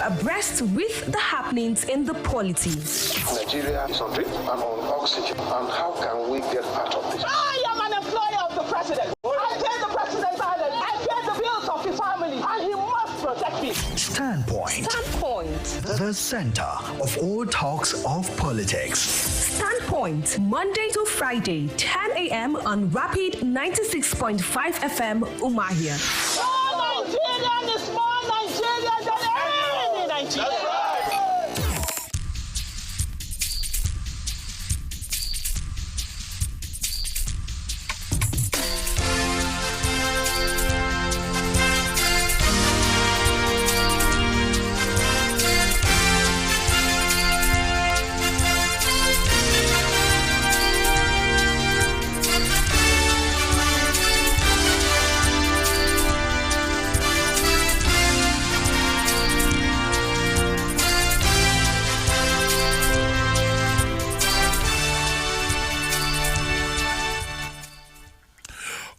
abreast with the happenings in the polity. Nigeria is on drip and on oxygen. And how can we get out of this? I am an employer of the president. I pay the president's salary. I pay the bills of his family. And he must protect me. Standpoint. The center of all talks of politics. Standpoint, Monday to Friday, 10 a.m. on Rapid 96.5 FM, Umahia. More Nigerian is more Nigerian than any Nigerian.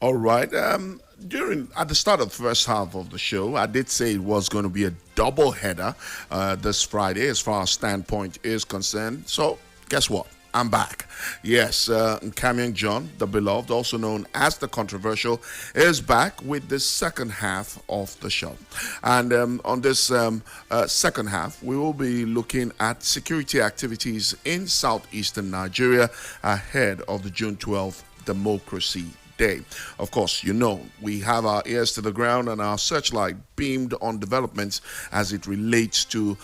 All right. At the start of the first half of the show, I did say it was going to be a double header this Friday as far as Standpoint is concerned. So guess what? I'm back. Yes, Nkamian John, the beloved, also known as the controversial, is back with the second half of the show. And on this second half, we will be looking at security activities in southeastern Nigeria ahead of the June 12th Democracy Day. Of course, you know, we have our ears to the ground and our searchlight beamed on developments as it relates to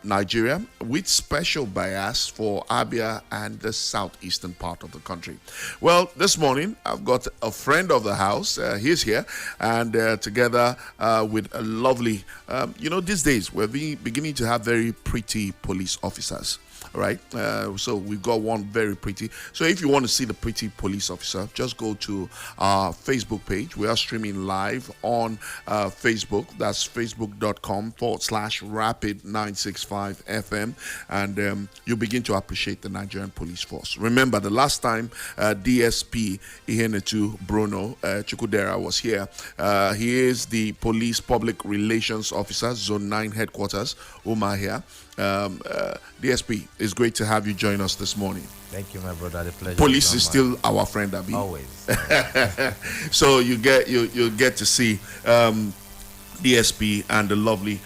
Nigeria, with special bias for Abia and the southeastern part of the country. Well, this morning, I've got a friend of the house. He's here, and together with a lovely, these days, we're beginning to have very pretty police officers. Right, so we've got one very pretty. So if you want to see the pretty police officer, just go to our Facebook page. We are streaming live on Facebook. That's facebook.com/rapid965fm, and you begin to appreciate the Nigerian police force. Remember, the last time DSP Ihenetu Bruno Chukudera was here, he is the police public relations officer, Zone 9 headquarters, Umahia. DSP, it's great to have you join us this morning. Thank you, my brother. The pleasure. Police is still our friend, Abi. Always. So you get to see DSP and the lovely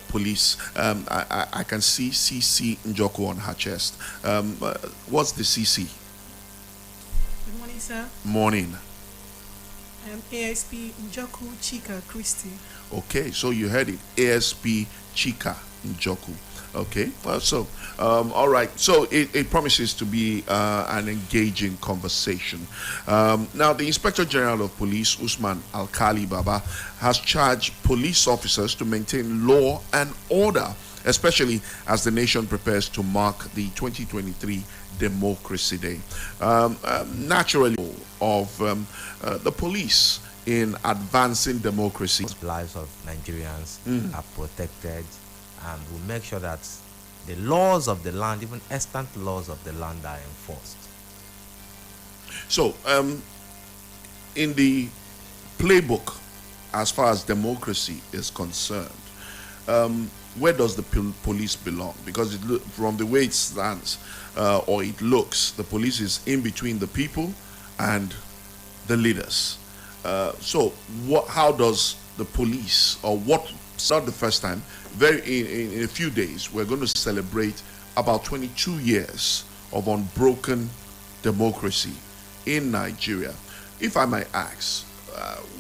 police. I can see CC Njoku on her chest. What's the CC? Good morning, sir. Morning. I am ASP Njoku Chika Christie. Okay, so you heard it. ASP Chika Njoku. Okay, all right. So it promises to be an engaging conversation. Now, the Inspector General of Police, Usman Alkali Baba, has charged police officers to maintain law and order, especially as the nation prepares to mark the 2023 Democracy Day. Naturally, of the police in advancing democracy. Lives of Nigerians are protected, and we make sure that the laws of the land, even extant laws of the land, are enforced. So, in the playbook, as far as democracy is concerned, where does the police belong? Because from the way it stands, or it looks, the police is in between the people and the leaders. So, how does the police, or what? It's not the first time. In a few days, we're going to celebrate about 22 years of unbroken democracy in Nigeria. If I might ask,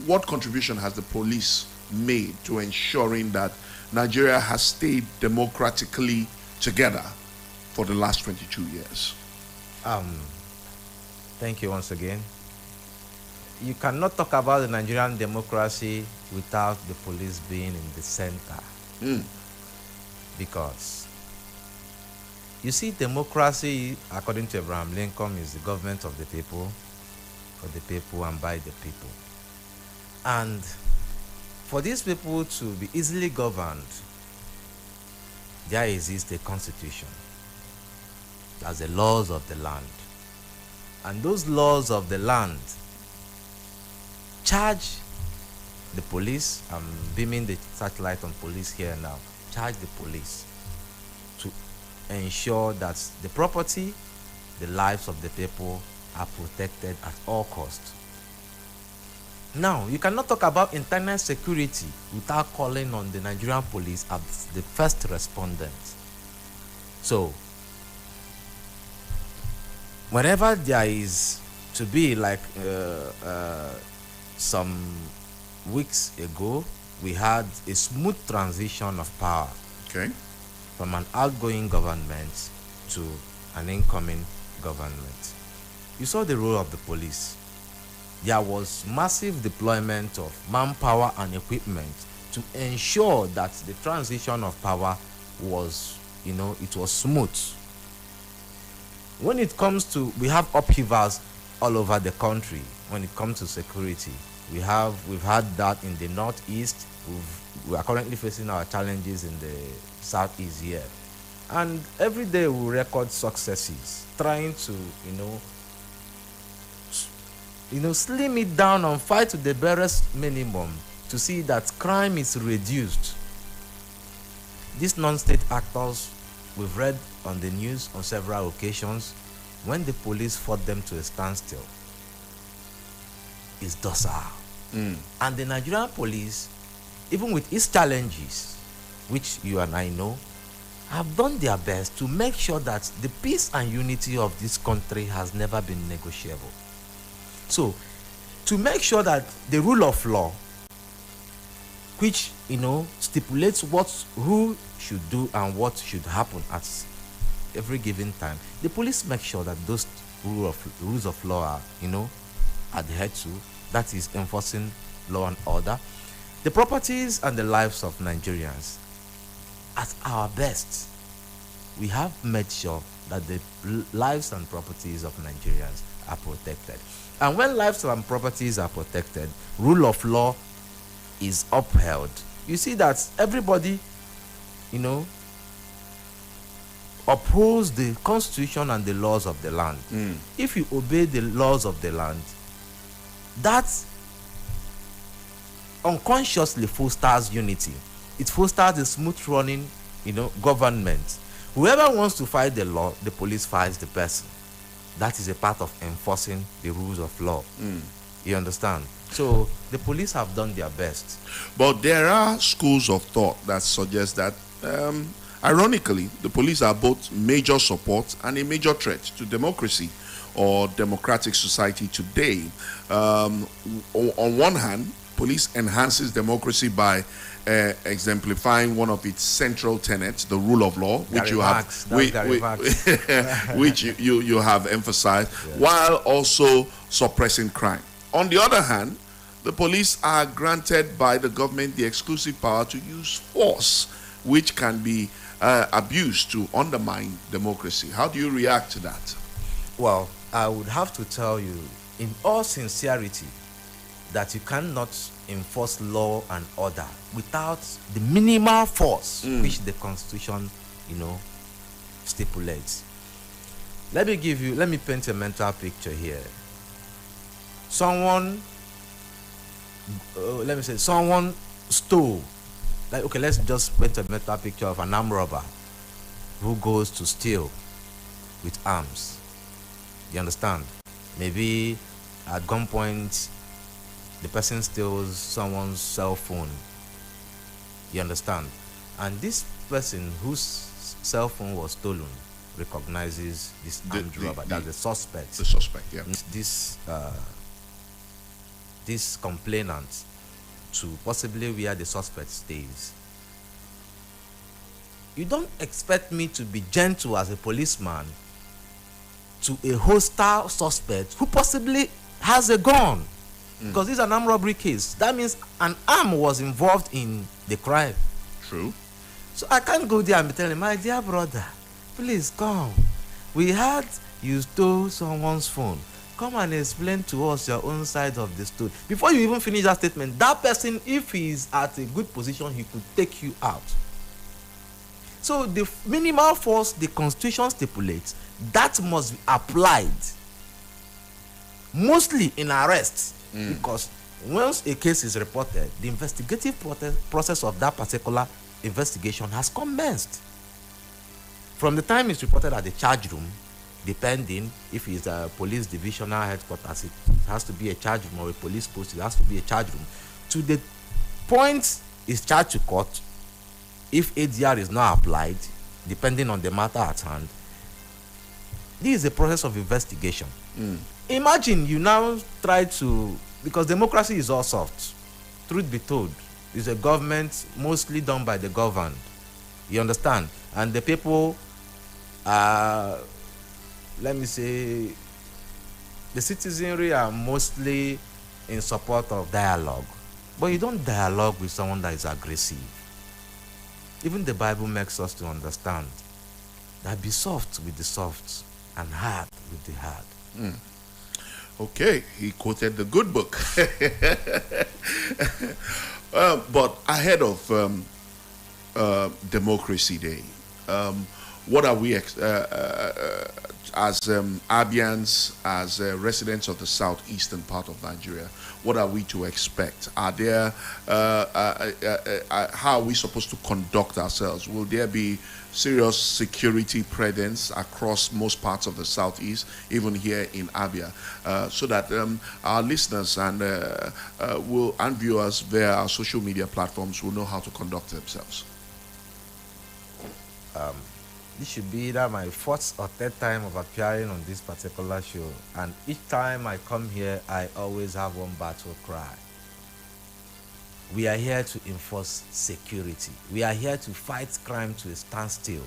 what contribution has the police made to ensuring that Nigeria has stayed democratically together for the last 22 years? Thank you once again. You cannot talk about the Nigerian democracy without the police being in the center. Because you see, democracy, according to Abraham Lincoln, is the government of the people, for the people, and by the people. And for these people to be easily governed, there exists a constitution. That's the laws of the land. And those laws of the land charge the police, I'm beaming the satellite on police here now, charge the police to ensure that the property, the lives of the people are protected at all costs. Now, you cannot talk about internal security without calling on the Nigerian police as the first respondent. So, whenever there is to be like some weeks ago, we had a smooth transition of power from an outgoing government to an incoming government. You saw the role of the police. There was massive deployment of manpower and equipment to ensure that the transition of power was, it was smooth. When it comes to, we have upheavals all over the country. When it comes to security, we've had that in the northeast. We are currently facing our challenges in the southeast here, and every day we record successes, trying to, slim it down and fight to the barest minimum to see that crime is reduced. These non-state actors, we've read on the news on several occasions, when the police fought them to a standstill, is docile. And the Nigerian police, even with its challenges, which you and I know, have done their best to make sure that the peace and unity of this country has never been negotiable. So, to make sure that the rule of law, which stipulates who should do and what should happen at every given time, the police make sure that those rules of law are adhered to. That is enforcing law and order. The properties and the lives of Nigerians, at our best, we have made sure that the lives and properties of Nigerians are protected. And when lives and properties are protected, rule of law is upheld. You see that everybody, upholds the constitution and the laws of the land. If you obey the laws of the land, that unconsciously fosters unity. It fosters a smooth running, government. Whoever wants to fight the law, the police fights the person. That is a part of enforcing the rules of law. You understand? So the police have done their best. But there are schools of thought that suggest that, ironically, the police are both major support and a major threat to democracy or democratic society today. On one hand, police enhances democracy by exemplifying one of its central tenets, the rule of law, which you have emphasized, while also suppressing crime. On the other hand, the police are granted by the government the exclusive power to use force, which can be abused to undermine democracy. How do you react to that? Well, I would have to tell you, in all sincerity, that you cannot enforce law and order without the minimal force which the Constitution, stipulates. Let me paint a mental picture here. Someone stole, let's just paint a mental picture of an armed robber who goes to steal with arms. You understand? Maybe at gunpoint, the person steals someone's cell phone. You understand? And this person whose cell phone was stolen recognizes this armed robber. That's the suspect. The suspect, yeah. This complainant to possibly where the suspect stays. You don't expect me to be gentle as a policeman to a hostile suspect who possibly has a gun, because this is an armed robbery case. That means an arm was involved in the crime. True. So I can't go there and be telling my dear brother, please come. We heard you stole someone's phone. Come and explain to us your own side of the story. Before you even finish that statement, that person, if he is at a good position, he could take you out. So the minimal force the Constitution stipulates, that must be applied mostly in arrest, because once a case is reported, the investigative process of that particular investigation has commenced. From the time it's reported at the charge room, depending if it's a police divisional headquarters, it has to be a charge room, or a police post, it has to be a charge room, to the point is charged to court. If ADR is not applied, depending on the matter at hand, this is a process of investigation. Imagine you now try to, because democracy is all soft. Truth be told, it's a government mostly done by the governed. You understand? And the people are, let me say, the citizenry are mostly in support of dialogue. But you don't dialogue with someone that is aggressive. Even the Bible makes us to understand that be soft with the soft and hard with the hard. Okay, he quoted the good book. But ahead of Democracy Day, what are we as Abians, as residents of the southeastern part of Nigeria, what are we to expect? Are there, how are we supposed to conduct ourselves? Will there be serious security presence across most parts of the southeast, even here in Abia, so that our listeners and viewers via our social media platforms will know how to conduct themselves? This should be either my fourth or third time of appearing on this particular show, and each time I come here, I always have one battle cry. We are here to enforce security. We are here to fight crime to a standstill.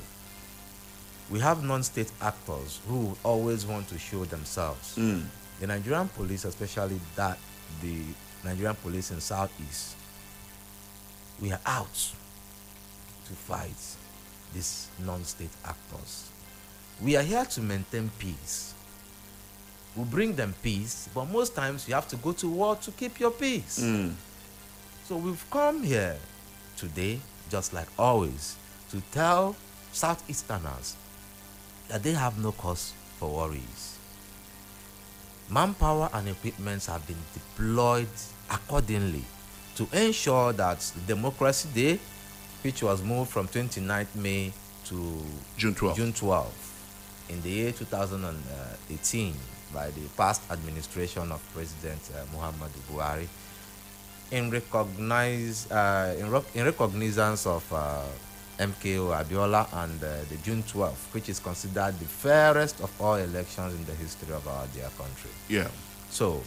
We have non-state actors who always want to show themselves. The Nigerian police, especially the Nigerian police in Southeast, we are out to fight these non-state actors. We are here to maintain peace. We bring them peace, but most times you have to go to war to keep your peace. So we've come here today, just like always, to tell Southeasterners that they have no cause for worries. Manpower and equipments have been deployed accordingly to ensure that the Democracy Day, which was moved from 29th May to June 12th in the year 2018 by the past administration of President Muhammadu Buhari, in recognizance of MKO Abiola and the June 12th, which is considered the fairest of all elections in the history of our dear country. Yeah. So,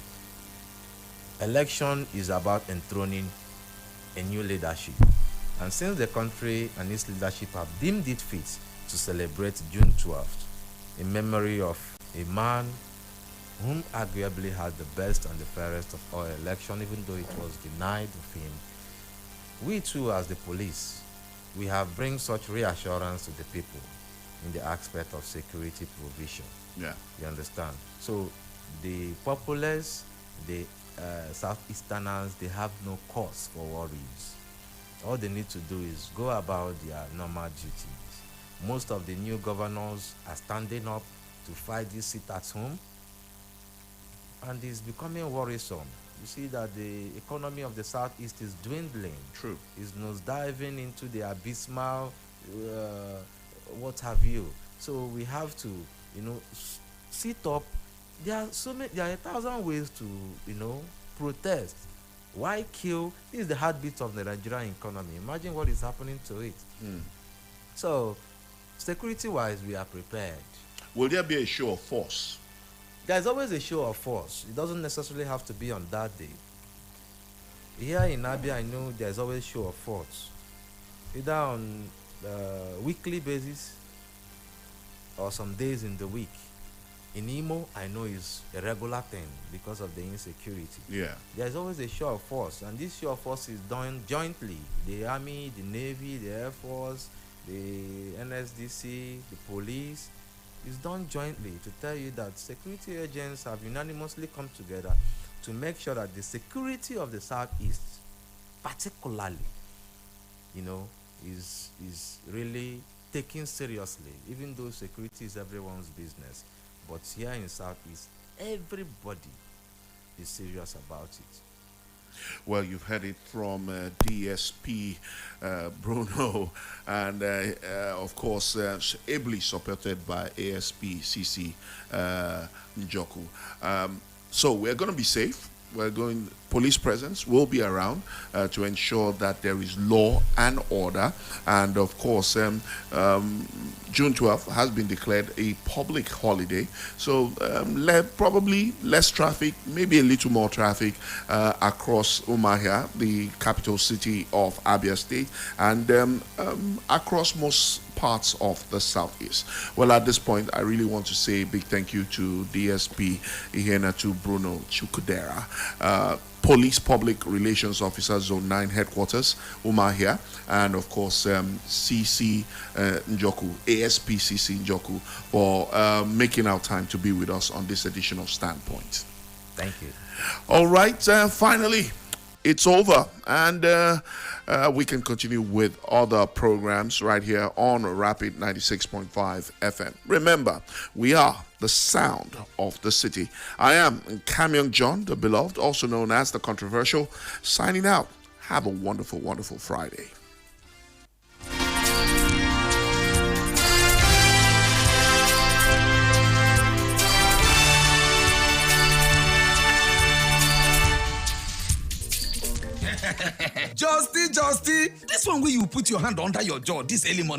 election is about enthroning a new leadership. And since the country and its leadership have deemed it fit to celebrate June 12th in memory of a man whom arguably had the best and the fairest of all election, even though it was denied of him, we too, as the police, we have bring such reassurance to the people in the aspect of security provision. Yeah. You understand? So the populace, the Southeasterners, they have no cause for worries. All they need to do is go about their normal duties. Most of the new governors are standing up to fight this sit at home, and it's becoming worrisome. You see that the economy of the Southeast is dwindling. True. It's nosediving into the abysmal, what have you. So we have to, sit up. There are 1,000 ways to, protest. Why kill? This is the heartbeat of the Nigerian economy. Imagine what is happening to it. So, security-wise, we are prepared. Will there be a show of force? There's always a show of force. It doesn't necessarily have to be on that day. Here in Abia, I know there's always show of force, either on weekly basis or some days in the week. In Imo, I know it's a regular thing because of the insecurity. Yeah. There's always a show of force, and this show of force is done jointly. The Army, the Navy, the Air Force, the NSDC, the police. It's done jointly to tell you that security agents have unanimously come together to make sure that the security of the Southeast, particularly, is really taken seriously, even though security is everyone's business. But here in Southeast, everybody is serious about it. Well, you've heard it from DSP Bruno, and of course, ably supported by ASP CC Njoku. So we're going to be safe. Police presence will be around to ensure that there is law and order. And of course, June 12th has been declared a public holiday. So probably less traffic, maybe a little more traffic across Umuahia, the capital city of Abia State, and across most parts of the southeast. Well, at this point, I really want to say a big thank you to DSP Ihenatu Bruno Chukudera, Police Public Relations Officer, Zone 9 Headquarters, Umuahia, and of course CC Njoku, ASP CC Njoku, for making our time to be with us on this edition of Standpoint. Thank you. All right, finally, it's over, and we can continue with other programs right here on Rapid 96.5 FM. Remember, we are the sound of the city. I am Kamyong John, the beloved, also known as the controversial, signing out. Have a wonderful, wonderful Friday. Justy, this one where you put your hand under your jaw this early morning.